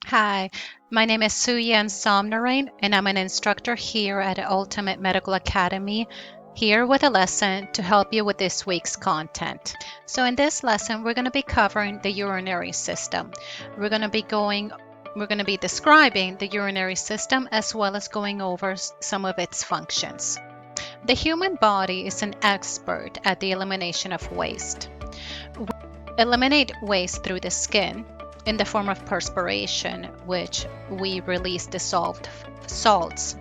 Hi, my name is Suyan Somnarain, and I'm an instructor here at Ultimate Medical Academy, here with a lesson to help you with this week's content. So in this lesson, we're going to be covering the urinary system. We're going to be describing the urinary system as well as going over some of its functions. The human body is an expert at the elimination of waste. We eliminate waste through the skin in the form of perspiration, which we release dissolved salts.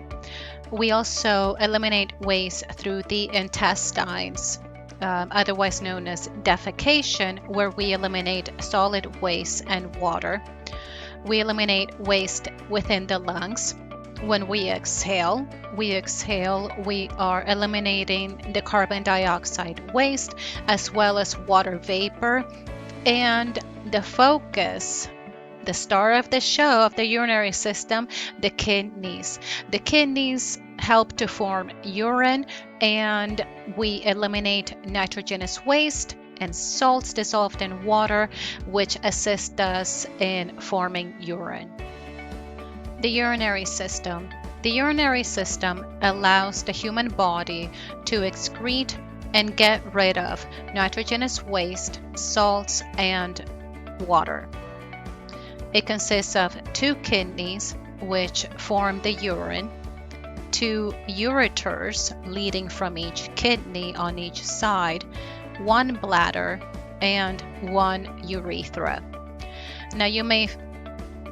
We also eliminate waste through the intestines, otherwise known as defecation, where we eliminate solid waste and water. We eliminate waste within the lungs. When we exhale, we are eliminating the carbon dioxide waste as well as water vapor. And the focus, the star of the show of the urinary system, the kidneys. The kidneys help to form urine, and we eliminate nitrogenous waste and salts dissolved in water, which assist us in forming urine. The urinary system. The urinary system allows the human body to excrete and get rid of nitrogenous waste, salts, and water. It consists of 2 kidneys, which form the urine, 2 ureters leading from each kidney on each side, 1 bladder, and 1 urethra. Now you may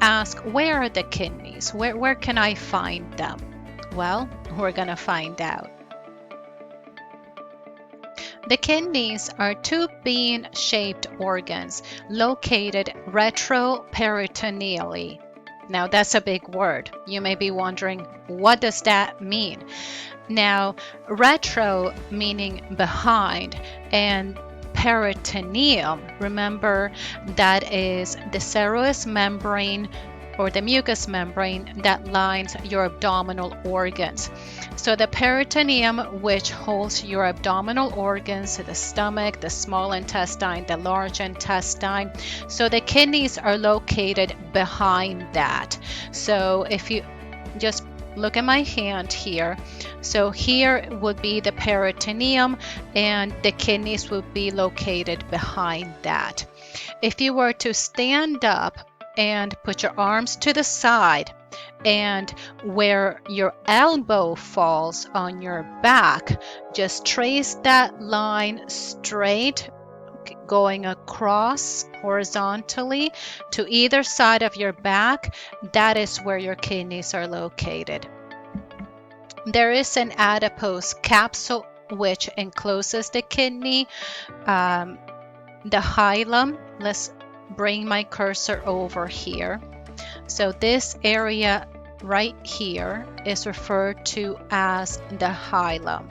ask, where are the kidneys? Where can I find them? Well, we're going to find out. The kidneys are 2 bean-shaped organs located retroperitoneally. Now that's a big word. You may be wondering, what does that mean? Now, retro meaning behind, and peritoneum, remember, that is the serous membrane or the mucous membrane that lines your abdominal organs. So the peritoneum, which holds your abdominal organs, the stomach, the small intestine, the large intestine. So the kidneys are located behind that. So if you just look at my hand here, so here would be the peritoneum, and the kidneys would be located behind that. If you were to stand up and put your arms to the side, and where your elbow falls on your back, just trace that line straight, going across horizontally to either side of your back. That is where your kidneys are located. There is an adipose capsule which encloses the kidney, the hilum. Let's bring my cursor over here. So this area right here is referred to as the hilum,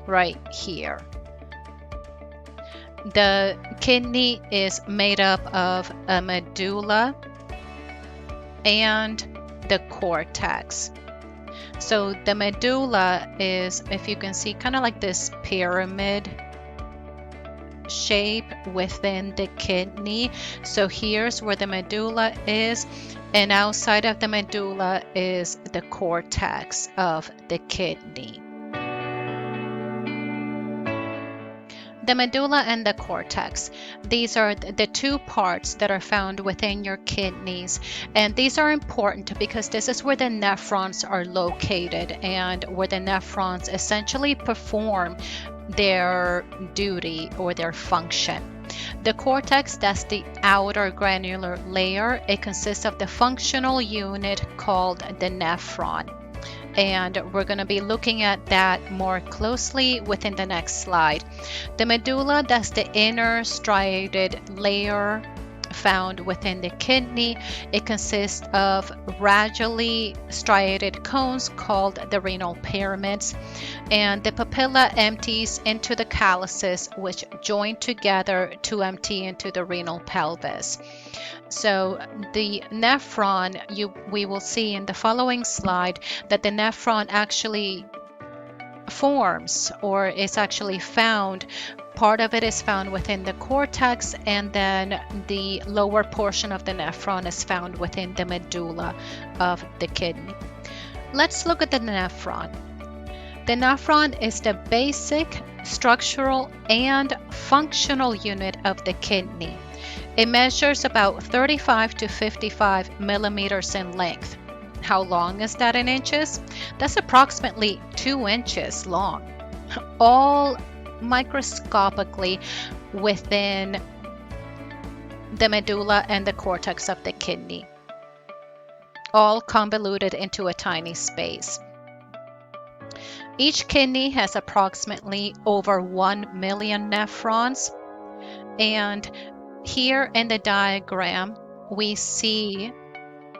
right here. The kidney is made up of a medulla and the cortex. So the medulla is, if you can see, kind of like this pyramid shape within the kidney. So here's where the medulla is, and outside of the medulla is the cortex of the kidney. The medulla and the cortex, these are the 2 parts that are found within your kidneys, and these are important because this is where the nephrons are located and where the nephrons essentially perform their duty or their function. The cortex, that's the outer granular layer. It consists of the functional unit called the nephron, and we're going to be looking at that more closely within the next slide. The medulla, that's the inner striated layer found within the kidney. It consists of radially striated cones called the renal pyramids, and the papilla empties into the calyces, which join together to empty into the renal pelvis. So the nephron, we will see in the following slide that the nephron actually forms or is actually found Part of it is found within the cortex, and then the lower portion of the nephron is found within the medulla of the kidney. Let's look at the nephron. The nephron is the basic structural and functional unit of the kidney. It measures about 35 to 55 millimeters in length. How long is that in inches? That's approximately 2 inches long, all microscopically within the medulla and the cortex of the kidney, all convoluted into a tiny space. Each kidney has approximately over 1 million nephrons, and here in the diagram we see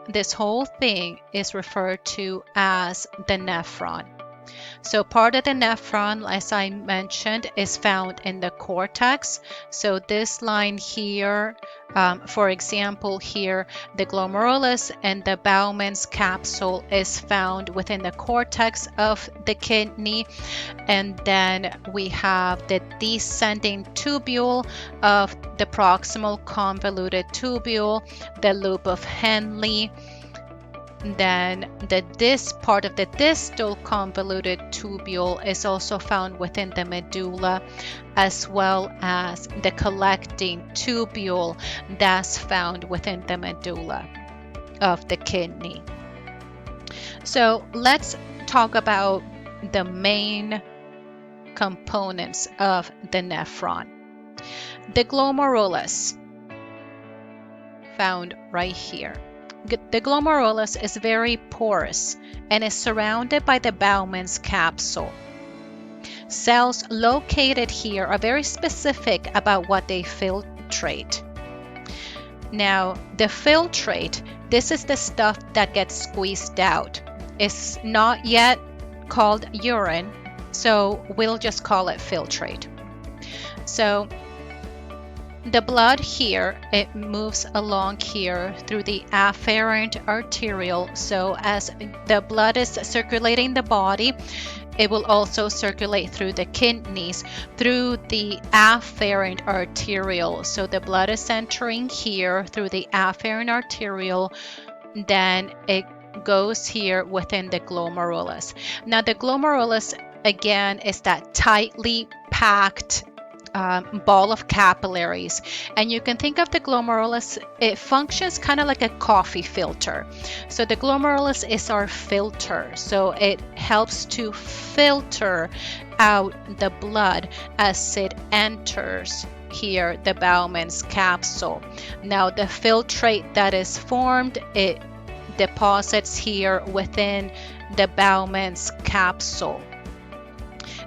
this whole thing is referred to as the nephron. So part of the nephron, as I mentioned, is found in the cortex. So this line here, for example, here, the glomerulus and the Bowman's capsule is found within the cortex of the kidney. And then we have the descending tubule of the proximal convoluted tubule, the loop of Henle. Then this part of the distal convoluted tubule is also found within the medulla, as well as the collecting tubule that's found within the medulla of the kidney. So let's talk about the main components of the nephron. The glomerulus, found right here. The glomerulus is very porous and is surrounded by the Bowman's capsule. Cells located here are very specific about what they filtrate. Now, the filtrate, this is the stuff that gets squeezed out. It's not yet called urine, so we'll just call it filtrate. So the blood here, it moves along here through the afferent arteriole. So as the blood is circulating the body, it will also circulate through the kidneys through the afferent arteriole. So the blood is entering here through the afferent arteriole, then it goes here within the glomerulus. Now the glomerulus, again, is that tightly packed ball of capillaries, and you can think of the glomerulus, it functions kind of like a coffee filter. So the glomerulus is our filter, so it helps to filter out the blood as it enters here the Bowman's capsule. Now the filtrate that is formed, it deposits here within the Bowman's capsule.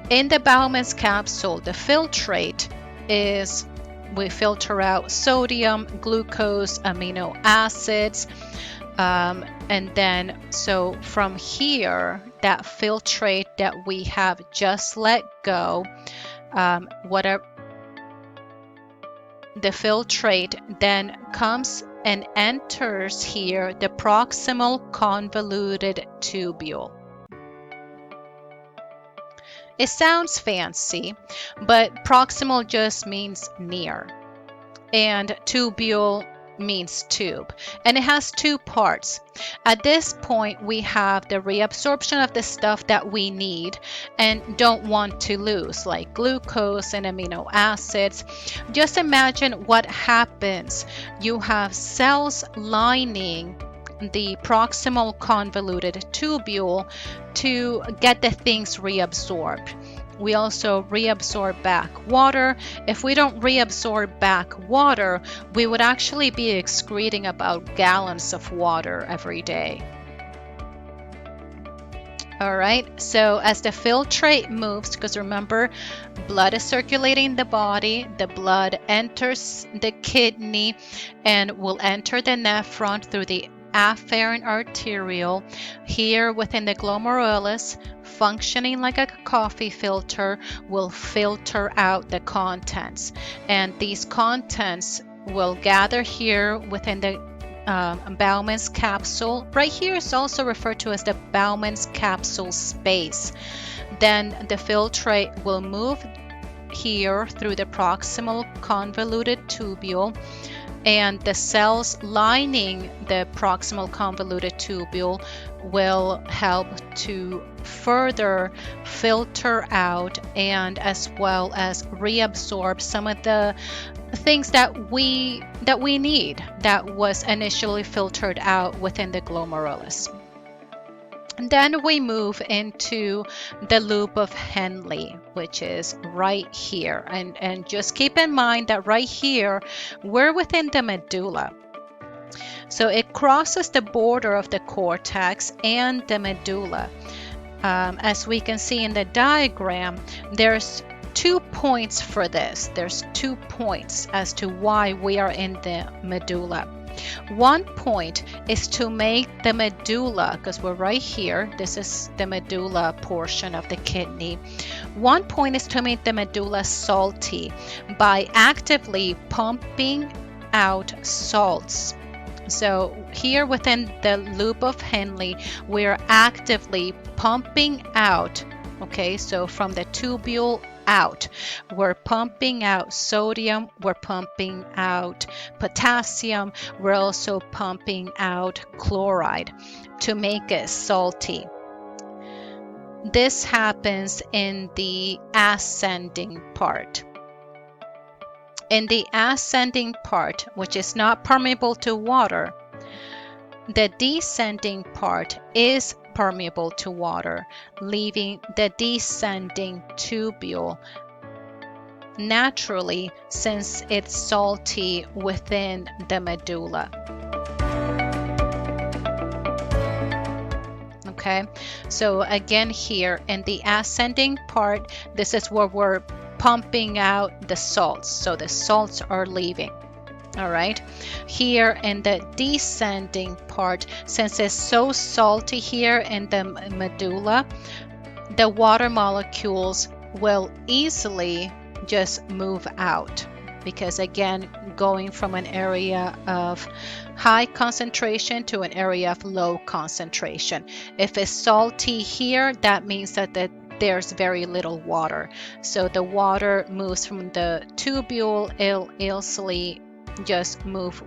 In the Bowman's capsule, the filtrate is, we filter out sodium, glucose, amino acids, and then so from here, that filtrate that we have just let go, whatever the filtrate then comes and enters here the proximal convoluted tubule. It sounds fancy, but proximal just means near, and tubule means tube, and it has two parts. At this point, we have the reabsorption of the stuff that we need and don't want to lose, like glucose and amino acids. Just imagine what happens. You have cells lining the proximal convoluted tubule to get the things reabsorbed. We also reabsorb back water. If we don't reabsorb back water, we would actually be excreting about gallons of water every day. All right, so as the filtrate moves, because remember, blood is circulating the body, the blood enters the kidney and will enter the nephron through the afferent arteriole. Here within the glomerulus, functioning like a coffee filter, will filter out the contents, and these contents will gather here within the Bowman's capsule. Right here is also referred to as the Bowman's capsule space. Then the filtrate will move here through the proximal convoluted tubule, and the cells lining the proximal convoluted tubule will help to further filter out and as well as reabsorb some of the things that we need that was initially filtered out within the glomerulus. And then we move into the loop of Henle, which is right here. And just keep in mind that right here, we're within the medulla. So it crosses the border of the cortex and the medulla. As we can see in the diagram, there's 2 points for this. There's 2 points as to why we are in the medulla. One point is to make the medulla, because we're right here, this is the medulla portion of the kidney. One point is to make the medulla salty by actively pumping out salts. So here within the loop of Henle, we're actively pumping out, okay, so from the tubule out, we're pumping out sodium, we're pumping out potassium, we're also pumping out chloride to make it salty. This happens in the ascending part. In the ascending part, which is not permeable to water, the descending part is permeable to water, leaving the descending tubule naturally since it's salty within the medulla. Okay, so again here in the ascending part, this is where we're pumping out the salts. So the salts are leaving. All right, here in the descending part, since it's so salty here in the medulla, the water molecules will easily just move out, because again, going from an area of high concentration to an area of low concentration. If it's salty here, that means that there's very little water. So the water moves from the tubule, it'll easily just move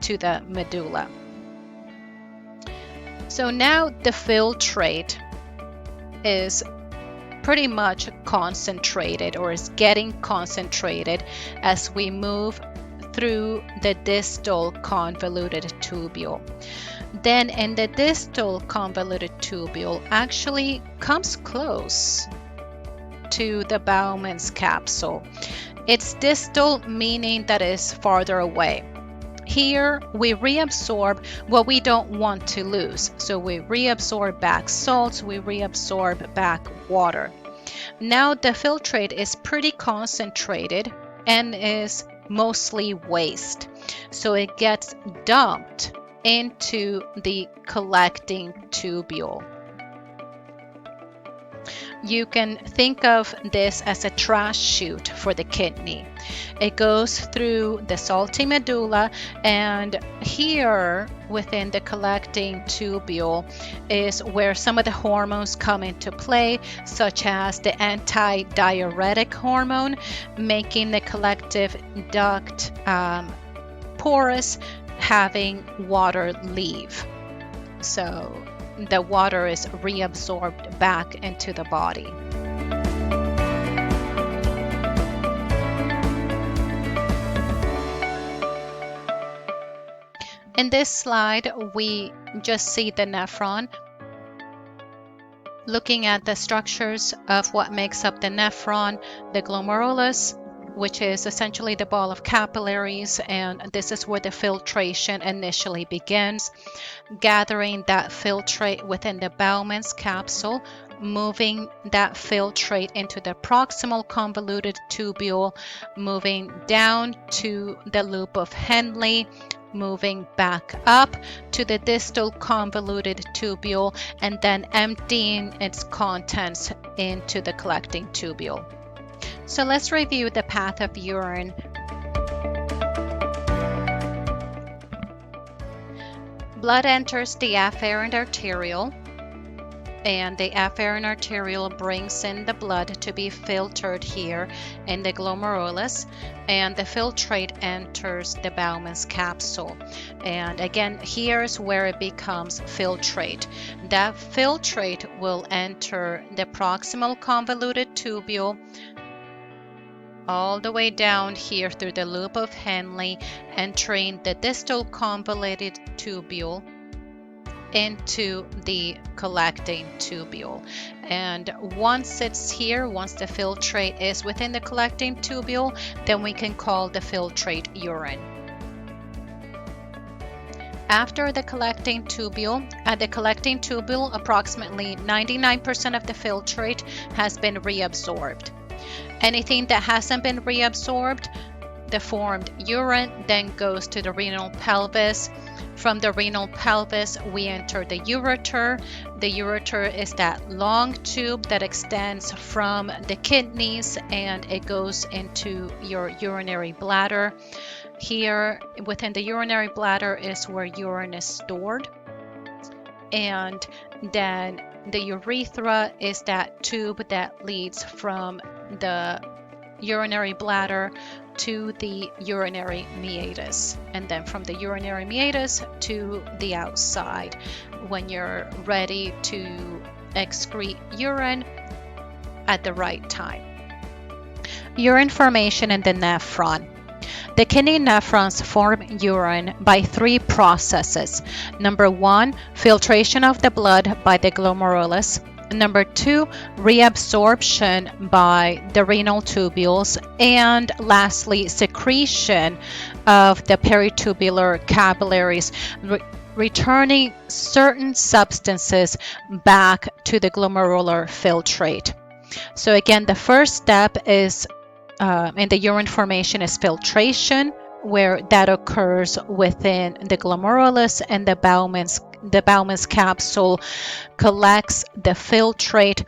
to the medulla. So now the filtrate is pretty much concentrated, or is getting concentrated as we move through the distal convoluted tubule. Then in the distal convoluted tubule actually comes close to the Bowman's capsule. It's distal, meaning that it's farther away. Here we reabsorb what we don't want to lose. So we reabsorb back salts, we reabsorb back water. Now the filtrate is pretty concentrated and is mostly waste. So it gets dumped into the collecting tubule. You can think of this as a trash chute for the kidney. It goes through the salty medulla, and here within the collecting tubule is where some of the hormones come into play, such as the antidiuretic hormone, making the collective duct porous, having water leave. So the water is reabsorbed back into the body. In this slide, we just see the nephron. Looking at the structures of what makes up the nephron, the glomerulus, which is essentially the ball of capillaries, and this is where the filtration initially begins, gathering that filtrate within the Bowman's capsule, moving that filtrate into the proximal convoluted tubule, moving down to the loop of Henle, moving back up to the distal convoluted tubule, and then emptying its contents into the collecting tubule. So let's review the path of urine. Blood enters the afferent arteriole. and the afferent arteriole brings in the blood to be filtered here in the glomerulus, and the filtrate enters the Bowman's capsule. And again, here's where it becomes filtrate. That filtrate will enter the proximal convoluted tubule all the way down here through the loop of Henle, entering the distal convoluted tubule into the collecting tubule. And once it's here, once the filtrate is within the collecting tubule, then we can call the filtrate urine. After the collecting tubule, at the collecting tubule, approximately 99% of the filtrate has been reabsorbed. Anything that hasn't been reabsorbed, the formed urine, then goes to the renal pelvis. From the renal pelvis, we enter the ureter. The ureter is that long tube that extends from the kidneys and it goes into your urinary bladder. Here within the urinary bladder is where urine is stored. And then the urethra is that tube that leads from the urinary bladder to the urinary meatus, and then from the urinary meatus to the outside when you're ready to excrete urine at the right time. Urine formation in the nephron. The kidney nephrons form urine by three processes. Number one, filtration of the blood by the glomerulus. Number two, reabsorption by the renal tubules. And lastly, secretion of the peritubular capillaries, returning certain substances back to the glomerular filtrate. So again, the first step is in the urine formation is filtration, where that occurs within the glomerulus, and the Bowman's capsule collects the filtrate,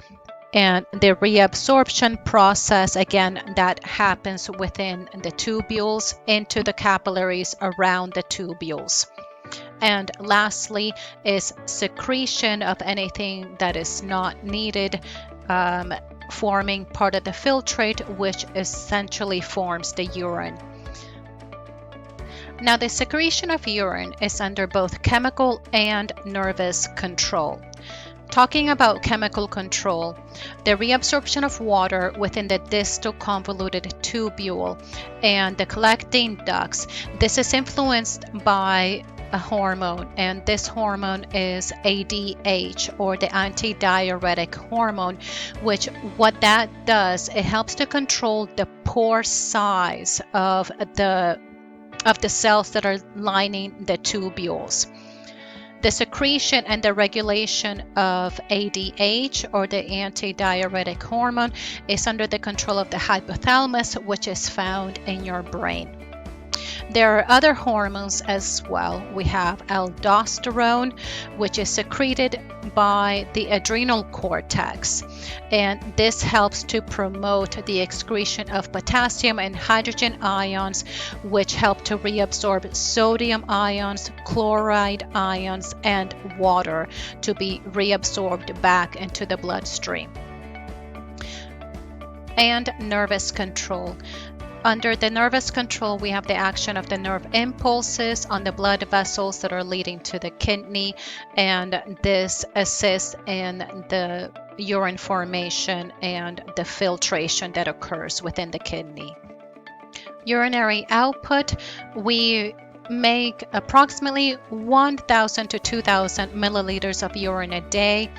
and the reabsorption process, again, that happens within the tubules into the capillaries around the tubules. And lastly is secretion of anything that is not needed, forming part of the filtrate, which essentially forms the urine. Now, the secretion of urine is under both chemical and nervous control. Talking about chemical control, the reabsorption of water within the distal convoluted tubule and the collecting ducts, this is influenced by a hormone, and this hormone is ADH, or the antidiuretic hormone, which what that does, it helps to control the pore size of the cells that are lining the tubules. The secretion and the regulation of ADH, or the antidiuretic hormone, is under the control of the hypothalamus, which is found in your brain. There are other hormones as well. We have aldosterone, which is secreted by the adrenal cortex, and this helps to promote the excretion of potassium and hydrogen ions, which help to reabsorb sodium ions, chloride ions, and water to be reabsorbed back into the bloodstream. And nervous control. Under the nervous control, we have the action of the nerve impulses on the blood vessels that are leading to the kidney, and this assists in the urine formation and the filtration that occurs within the kidney. Urinary output, we make approximately 1,000 to 2,000 milliliters of urine a day.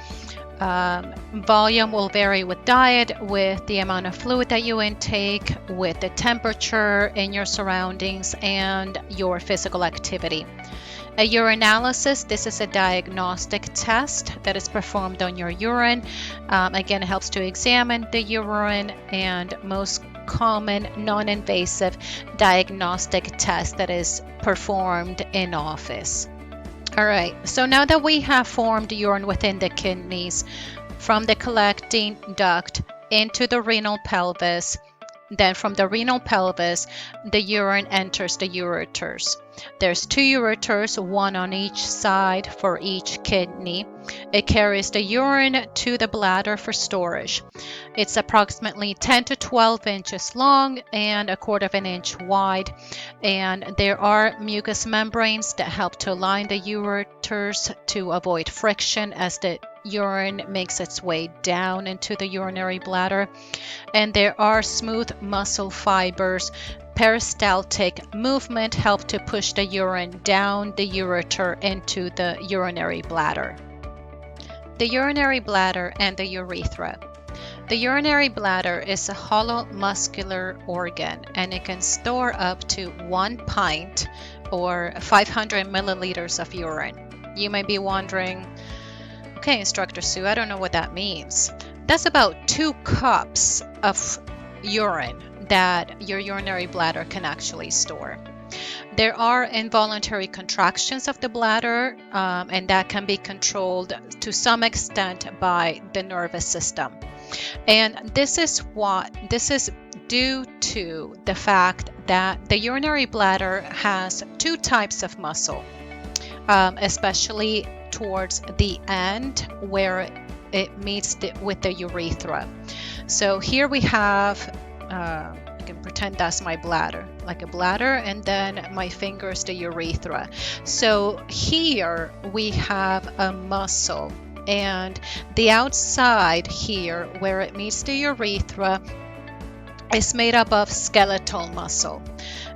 Volume will vary with diet, with the amount of fluid that you intake, with the temperature in your surroundings, and your physical activity. A urinalysis, this is a diagnostic test that is performed on your urine. Again, it helps to examine the urine, and most common non-invasive diagnostic test that is performed in office. All right, so now that we have formed urine within the kidneys, from the collecting duct into the renal pelvis, then from the renal pelvis, the urine enters the ureters. There's 2 ureters, one on each side for each kidney. It carries the urine to the bladder for storage. It's approximately 10 to 12 inches long and a quarter of an inch wide. And there are mucous membranes that help to line the ureters to avoid friction as the urine makes its way down into the urinary bladder. And there are smooth muscle fibers. Peristaltic movement helps to push the urine down the ureter into the urinary bladder. The urinary bladder and the urethra. The urinary bladder is a hollow muscular organ, and it can store up to 1 pint or 500 milliliters of urine. You may be wondering, okay, Instructor Sue, I don't know what that means. That's about 2 cups of urine that your urinary bladder can actually store. There are involuntary contractions of the bladder, and that can be controlled to some extent by the nervous system. And this is due to the fact that the urinary bladder has 2 types of muscle, especially towards the end where it meets with the urethra. So here we have, I can pretend that's my bladder, like a bladder, and then my fingers, the urethra. So here we have a muscle, and the outside here where it meets the urethra is made up of skeletal muscle.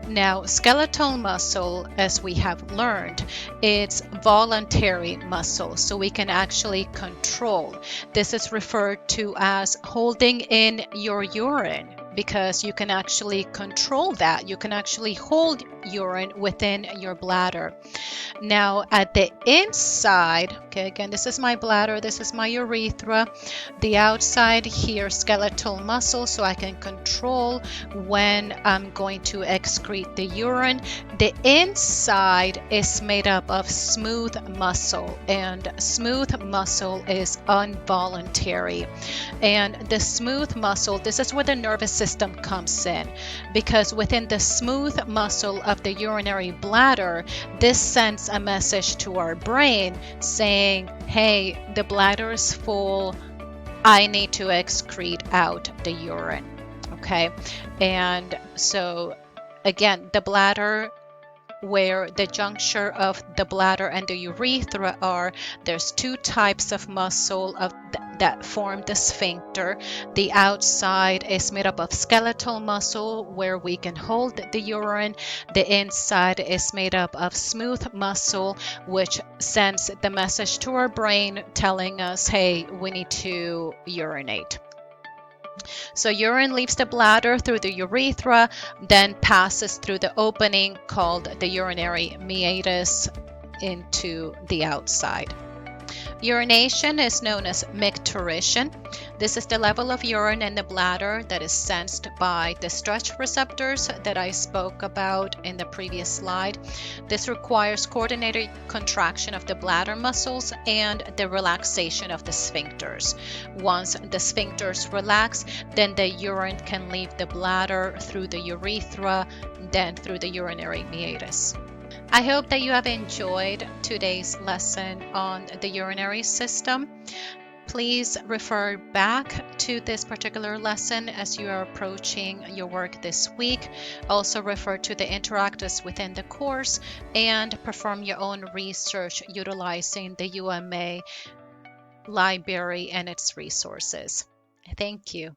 Now, skeletal muscle, as we have learned, it's voluntary muscle, so we can actually control. This is referred to as holding in your urine, because you can actually control that. You can actually hold urine within your bladder. Now, at the inside, okay, again, this is my bladder, this is my urethra. The outside here, skeletal muscle, so I can control when I'm going to excrete the urine. The inside is made up of smooth muscle, and smooth muscle is involuntary. And the smooth muscle, this is where the nervous system comes in, because within the smooth muscle of the urinary bladder, this sends a message to our brain saying, hey, the bladder is full, I need to excrete out the urine. Okay, and so again, the bladder, where the juncture of the bladder and the urethra are, there's 2 types of muscle that form the sphincter. The outside is made up of skeletal muscle where we can hold the urine. The inside is made up of smooth muscle, which sends the message to our brain telling us, hey, we need to urinate. So urine leaves the bladder through the urethra, then passes through the opening called the urinary meatus into the outside. Urination is known as micturition. This is the level of urine in the bladder that is sensed by the stretch receptors that I spoke about in the previous slide. This requires coordinated contraction of the bladder muscles and the relaxation of the sphincters. Once the sphincters relax, then the urine can leave the bladder through the urethra, then through the urinary meatus. I hope that you have enjoyed today's lesson on the urinary system. Please refer back to this particular lesson as you are approaching your work this week. Also refer to the interactives within the course and perform your own research utilizing the UMA library and its resources. Thank you.